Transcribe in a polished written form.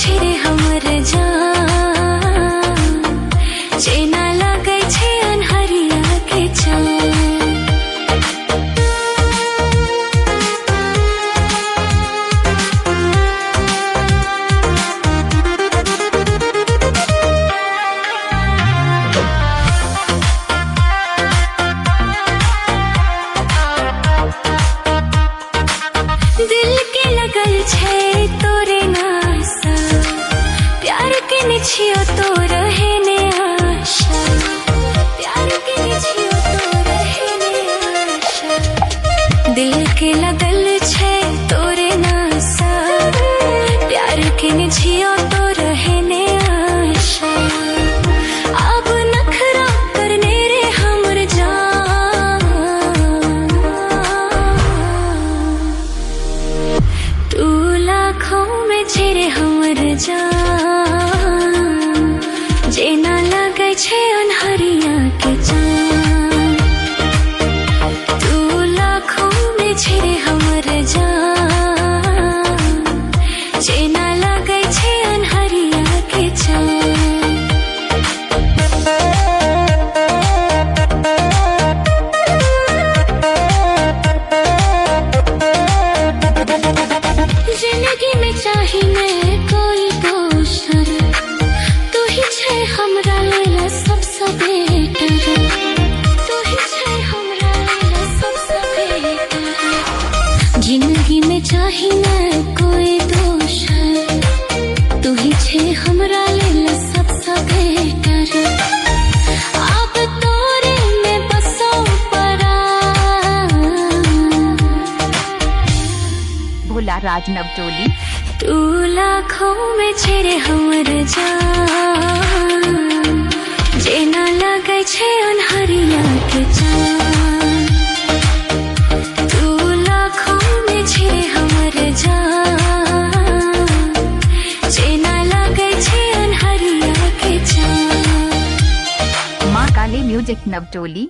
छिरे हमर जान, जेना लागै छै अन्हरिया के चान। दिल के लगल छै तोरे नासा, प्यार के निछियो तो रहे ने आशा, प्यार के निछियो तो रहे ने आशा। दिल के लगल छै तोरे नासा, प्यार के निछियो तो रहे ने आशा। अब नखरा करने रे हमर जान, तू लाखों में छिरे हमर जान, जेना लागै छै अन्हरिया के चान। तू लाखों में छिरे हमर जान, जेना लागै छै अन्हरिया के चान। जिंदगी में चाही ने कोई दोसर, तू ही छै हमरा लेला सबसे बेटर, तू ही छै हमरा लेला सबसे बेटर। जिंदगी में चाही ने कोई दोसर, तू ही छै हमरा लेला सबसे बेटर। अब तोरे में बसो परान, भोला राज नवटोली। तू लाखों में छिरे हमर जान, जेना लागै छै अन्हरिया के चान। तू लाखों में छिरे हमर जान, जेना लागै छै अन्हरिया के चान। माँ काली म्यूजिक नवटोली।